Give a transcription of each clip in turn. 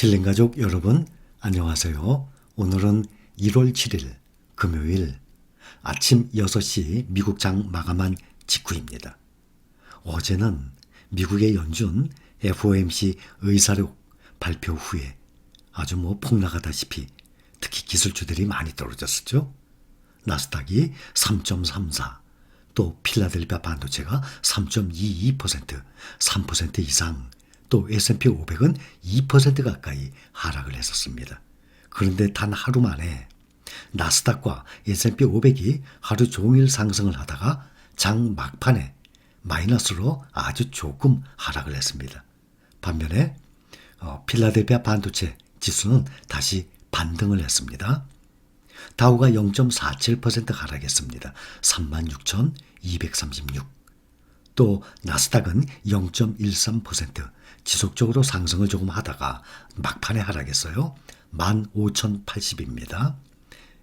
힐링가족 여러분 안녕하세요. 오늘은 1월 7일 금요일 아침 6시 미국장 마감한 직후입니다. 어제는 미국의 연준 FOMC 의사록 발표 후에 아주 폭락하다시피 특히 기술주들이 많이 떨어졌었죠. 나스닥이 3.34, 또 필라델피아 반도체가 3.22%, 3% 이상, 또 S&P 500은 2% 가까이 하락을 했었습니다. 그런데 단 하루 만에 나스닥과 S&P 500이 하루 종일 상승을 하다가 장 막판에 마이너스로 아주 조금 하락을 했습니다. 반면에 필라델피아 반도체 지수는 다시 반등을 했습니다. 다우가 0.47% 하락했습니다. 36,236. 또 나스닥은 0.13% 지속적으로 상승을 조금 하다가 막판에 하락했어요. 15,080입니다.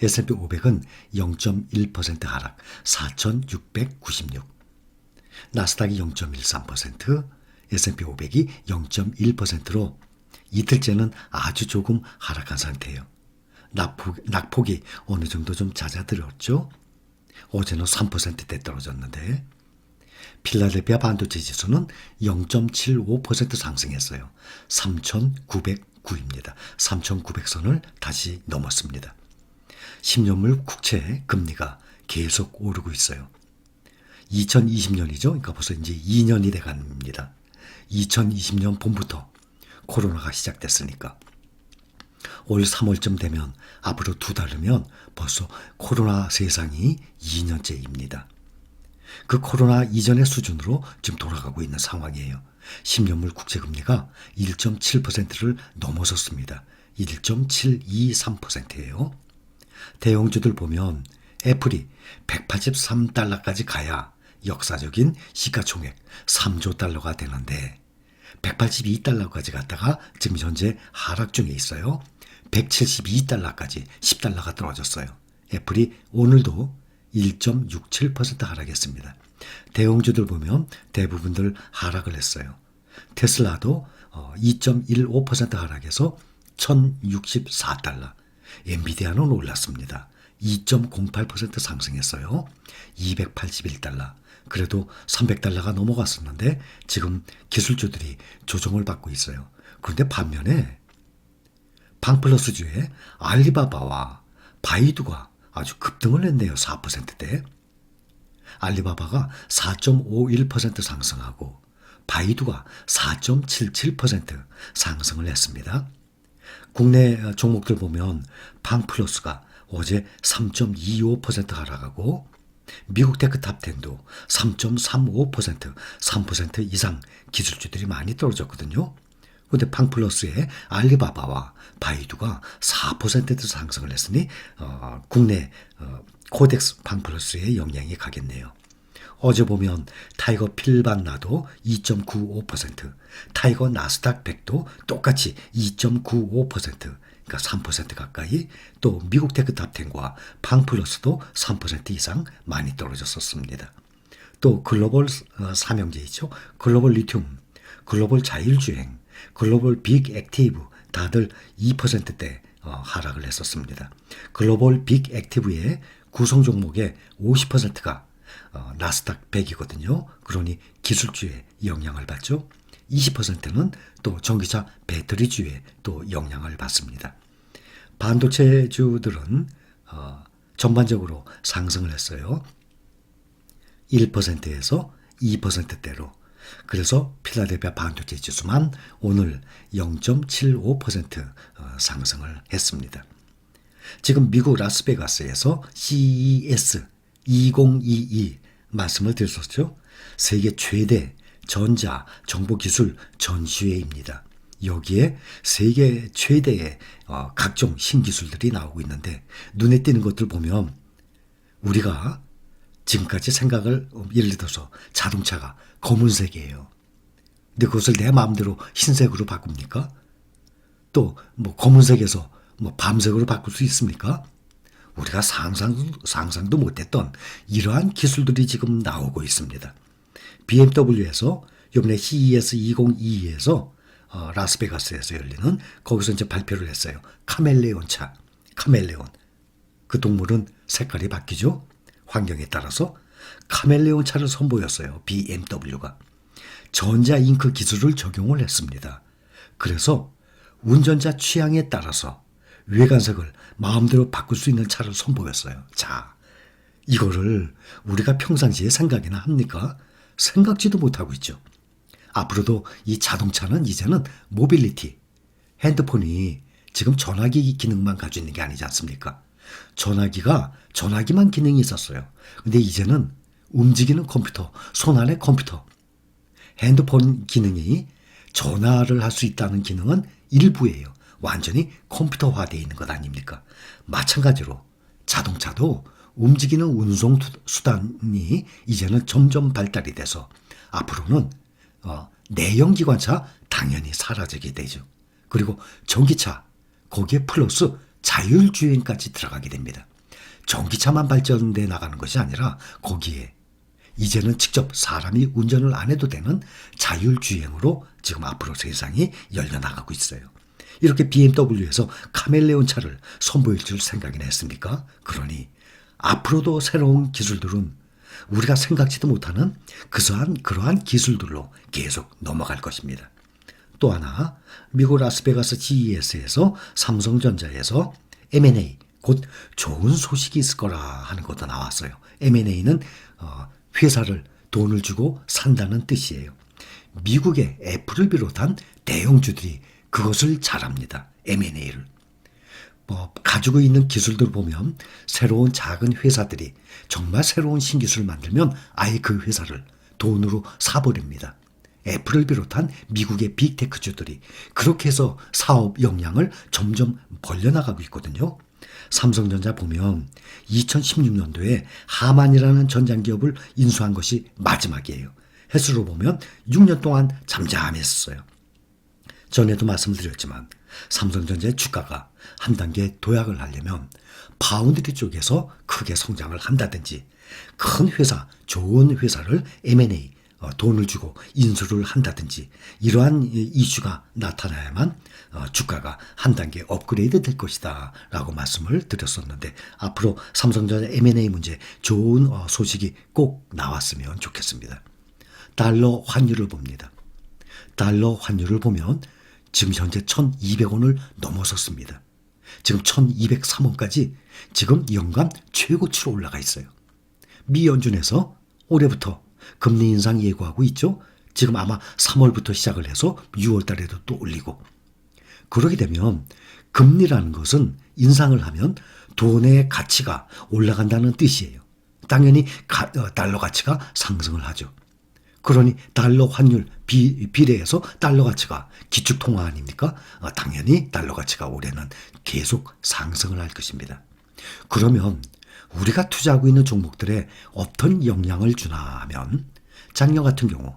S&P 500은 0.1% 하락 4,696. 나스닥이 0.13%, S&P 500이 0.1%로 이틀째는 아주 조금 하락한 상태예요. 낙폭이 어느 정도 좀 잦아들었죠. 어제는 3%대 떨어졌는데 필라델피아 반도체 지수는 0.75% 상승했어요. 3,909입니다. 3,900선을 다시 넘었습니다. 10년물 국채 금리가 계속 오르고 있어요. 2020년이죠. 그러니까 벌써 이제 2년이 돼갑니다. 2020년 봄부터 코로나가 시작됐으니까 올 3월쯤 되면 앞으로 2달 후면 벌써 코로나 세상이 2년째입니다. 그 코로나 이전의 수준으로 지금 돌아가고 있는 상황이에요. 10년물 국채금리가 1.7%를 넘어섰습니다. 1.723%예요. 대형주들 보면 애플이 183달러까지 가야 역사적인 시가총액 3조 달러가 되는데 182달러까지 갔다가 지금 현재 하락 중에 있어요. 172달러까지 10달러가 떨어졌어요. 애플이 오늘도 1.67% 하락했습니다. 대형주들 보면 대부분들 하락을 했어요. 테슬라도 2.15% 하락해서 1064달러. 엔비디아는 올랐습니다. 2.08% 상승했어요. 281달러. 그래도 300달러가 넘어갔었는데 지금 기술주들이 조정을 받고 있어요. 그런데 반면에 방플러스주의 알리바바와 바이두가 아주 급등을 했네요. 4%대. 알리바바가 4.51% 상승하고 바이두가 4.77% 상승을 했습니다. 국내 종목들 보면 방플러스가 어제 3.25% 하락하고 미국 테크탑10도 3.35%, 3% 이상 기술주들이 많이 떨어졌거든요. 그런데 방플러스의 알리바바와 바이두가 4%도 상승을 했으니 국내 코덱스 방플러스의 영향이 가겠네요. 어제 보면 타이거 필반나도 2.95%, 타이거 나스닥 100도 똑같이 2.95%, 그러니까 3% 가까이, 또 미국 테크탑10과 방플러스도 3% 이상 많이 떨어졌었습니다. 또 글로벌 삼형제 있죠. 글로벌 리튬, 글로벌 자율주행, 글로벌 빅 액티브 다들 2%대 하락을 했었습니다. 글로벌 빅 액티브의 구성 종목의 50%가 나스닥 100이거든요. 그러니 기술주에 영향을 받죠. 20%는 또 전기차 배터리주에 또 영향을 받습니다. 반도체주들은 전반적으로 상승을 했어요. 1%에서 2%대로. 그래서 필라델피아 반도체 지수만 오늘 0.75% 상승을 했습니다. 지금 미국 라스베가스에서 CES 2022 말씀을 드렸었죠. 세계 최대 전자 정보기술 전시회입니다. 여기에 세계 최대의 각종 신기술들이 나오고 있는데 눈에 띄는 것들 보면 우리가 지금까지 생각을 예를 들어서 자동차가 검은색이에요. 근데 그것을 내 마음대로 흰색으로 바꿉니까? 또 검은색에서 밤색으로 바꿀 수 있습니까? 우리가 상상도 못했던 이러한 기술들이 지금 나오고 있습니다. BMW에서 이번에 CES 2022에서 라스베가스에서 열리는 거기서 이제 발표를 했어요. 카멜레온 차. 카멜레온. 그 동물은 색깔이 바뀌죠. 환경에 따라서 카멜레온 차를 선보였어요. BMW가. 전자 잉크 기술을 적용을 했습니다. 그래서 운전자 취향에 따라서 외관색을 마음대로 바꿀 수 있는 차를 선보였어요. 자, 이거를 우리가 평상시에 생각이나 합니까? 생각지도 못하고 있죠. 앞으로도 이 자동차는 이제는 모빌리티, 핸드폰이 지금 전화기 기능만 가지고 있는 게 아니지 않습니까? 전화기가 전화기만 기능이 있었어요. 근데 이제는 움직이는 컴퓨터, 손안의 컴퓨터, 핸드폰 기능이 전화를 할 수 있다는 기능은 일부예요. 완전히 컴퓨터화되어 있는 것 아닙니까? 마찬가지로 자동차도 움직이는 운송 수단이 이제는 점점 발달이 돼서 앞으로는 내연기관차 당연히 사라지게 되죠. 그리고 전기차, 거기에 플러스 자율주행까지 들어가게 됩니다. 전기차만 발전돼 나가는 것이 아니라 거기에 이제는 직접 사람이 운전을 안 해도 되는 자율주행으로 지금 앞으로 세상이 열려나가고 있어요. 이렇게 BMW에서 카멜레온 차를 선보일 줄 생각이나 했습니까? 그러니 앞으로도 새로운 기술들은 우리가 생각지도 못하는 그러한 기술들로 계속 넘어갈 것입니다. 또 하나, 미국 라스베가스 CES에서 삼성전자에서 M&A, 곧 좋은 소식이 있을 거라 하는 것도 나왔어요. M&A는 회사를 돈을 주고 산다는 뜻이에요. 미국의 애플을 비롯한 대형주들이 그것을 잘합니다. M&A를. 가지고 있는 기술들 보면 새로운 작은 회사들이 정말 새로운 신기술을 만들면 아예 그 회사를 돈으로 사버립니다. 애플을 비롯한 미국의 빅테크주들이 그렇게 해서 사업 역량을 점점 벌려나가고 있거든요. 삼성전자 보면 2016년도에 하만이라는 전장기업을 인수한 것이 마지막이에요. 횟수로 보면 6년 동안 잠잠했어요. 전에도 말씀드렸지만 삼성전자의 주가가 한 단계 도약을 하려면 파운드리 쪽에서 크게 성장을 한다든지 큰 회사, 좋은 회사를 M&A, 돈을 주고 인수를 한다든지 이러한 이슈가 나타나야만 주가가 한 단계 업그레이드 될 것이다 라고 말씀을 드렸었는데 앞으로 삼성전자 M&A 문제 좋은 소식이 꼭 나왔으면 좋겠습니다. 달러 환율을 봅니다. 달러 환율을 보면 지금 현재 1,200원을 넘어섰습니다. 지금 1,203원까지 지금 연간 최고치로 올라가 있어요. 미 연준에서 올해부터 금리 인상 예고하고 있죠. 지금 아마 3월부터 시작을 해서 6월 달에도 또 올리고. 그러게 되면 금리라는 것은 인상을 하면 돈의 가치가 올라간다는 뜻이에요. 당연히 달러 가치가 상승을 하죠. 그러니 달러 환율 비례해서 달러 가치가 기축통화 아닙니까? 당연히 달러 가치가 올해는 계속 상승을 할 것입니다. 그러면 우리가 투자하고 있는 종목들에 어떤 영향을 주나 하면 작년 같은 경우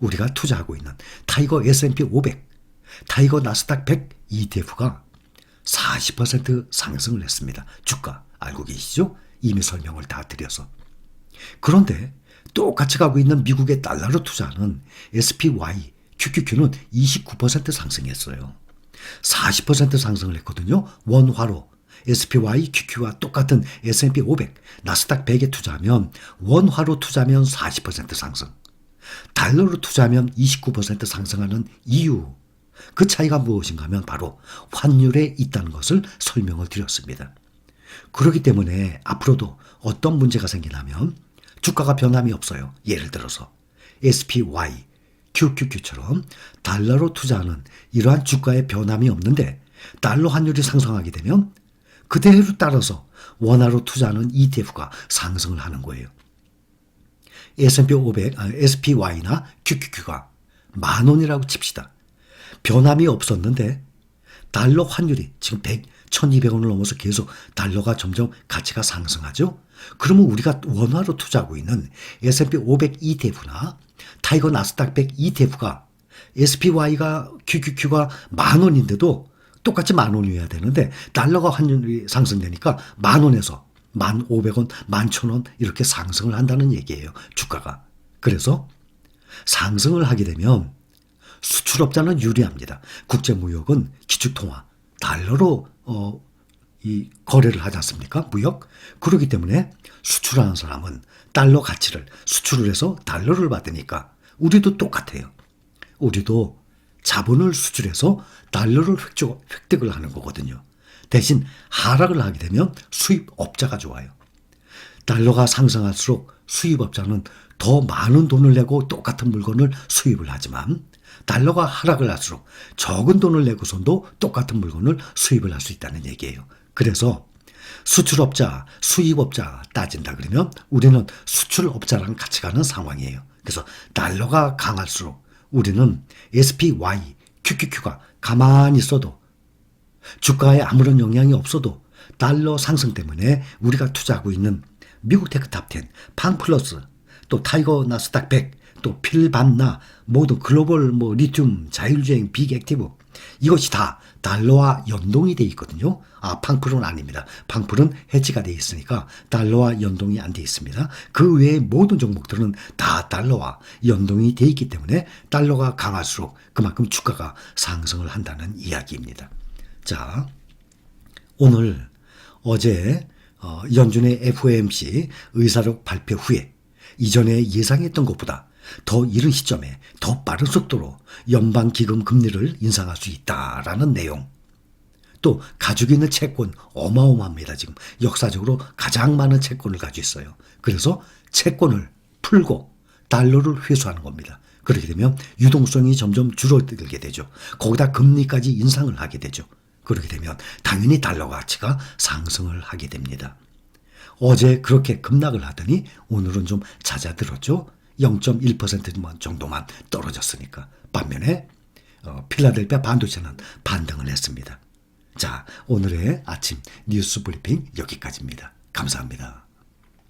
우리가 투자하고 있는 타이거 S&P 500, 타이거 나스닥 100 ETF가 40% 상승을 했습니다. 주가 알고 계시죠? 이미 설명을 다 드려서. 그런데 똑같이 가고 있는 미국의 달러로 투자하는 SPY, QQQ는 29% 상승했어요. 40% 상승을 했거든요. 원화로 SPY, QQ와 똑같은 S&P 500, 나스닥 100에 투자하면 원화로 투자하면 40% 상승. 달러로 투자하면 29% 상승하는 이유. 그 차이가 무엇인가 하면 바로 환율에 있다는 것을 설명을 드렸습니다. 그렇기 때문에 앞으로도 어떤 문제가 생기냐면 주가가 변함이 없어요. 예를 들어서 SPY, QQQ처럼 달러로 투자하는 이러한 주가의 변함이 없는데 달러 환율이 상승하게 되면 그대로 따라서 원화로 투자하는 ETF가 상승을 하는 거예요. S&P 500, SPY나 QQQ가 10,000원이라고 칩시다. 변함이 없었는데 달러 환율이 지금 1,200원을 넘어서 계속 달러가 점점 가치가 상승하죠. 그러면 우리가 원화로 투자하고 있는 S&P 500 ETF나 타이거 나스닥 100 ETF가 SPY가 QQQ가 10,000원인데도 똑같이 10,000원이어야 되는데 달러가 환율이 상승되니까 10,000원에서 1,500원, 11,000원 이렇게 상승을 한다는 얘기예요. 주가가. 그래서 상승을 하게 되면 수출업자는 유리합니다. 국제무역은 기축통화, 달러로 이 거래를 하지 않습니까? 무역. 그렇기 때문에 수출하는 사람은 달러 가치를 수출을 해서 달러를 받으니까 우리도 똑같아요. 우리도 자본을 수출해서 달러를 획득을 하는 거거든요. 대신 하락을 하게 되면 수입업자가 좋아요. 달러가 상승할수록 수입업자는 더 많은 돈을 내고 똑같은 물건을 수입을 하지만 달러가 하락을 할수록 적은 돈을 내고선도 똑같은 물건을 수입을 할 수 있다는 얘기예요. 그래서 수출업자, 수입업자 따진다 그러면 우리는 수출업자랑 같이 가는 상황이에요. 그래서 달러가 강할수록 우리는 SPY, QQQ가 가만히 있어도 주가에 아무런 영향이 없어도 달러 상승 때문에 우리가 투자하고 있는 미국 테크탑10, 팡플러스, 또 타이거 나스닥 100, 또 필반나, 모든 글로벌 리튬, 자율주행, 빅액티브 이것이 다 달러와 연동이 돼 있거든요. 팡플은 아닙니다. 팡플은 해지가 돼 있으니까 달러와 연동이 안 돼 있습니다. 그 외의 모든 종목들은 다 달러와 연동이 돼 있기 때문에 달러가 강할수록 그만큼 주가가 상승을 한다는 이야기입니다. 자, 오늘 어제 연준의 FOMC 의사록 발표 후에 이전에 예상했던 것보다 더 이른 시점에 더 빠른 속도로 연방기금 금리를 인상할 수 있다라는 내용. 또 가지고 있는 채권 어마어마합니다. 지금 역사적으로 가장 많은 채권을 가지고 있어요. 그래서 채권을 풀고 달러를 회수하는 겁니다. 그렇게 되면 유동성이 점점 줄어들게 되죠. 거기다 금리까지 인상을 하게 되죠. 그렇게 되면 당연히 달러 가치가 상승을 하게 됩니다. 어제 그렇게 급락을 하더니 오늘은 좀 잦아들었죠. 0.1% 정도만 떨어졌으니까. 반면에 필라델피아 반도체는 반등을 했습니다. 자, 오늘의 아침 뉴스 브리핑 여기까지입니다. 감사합니다.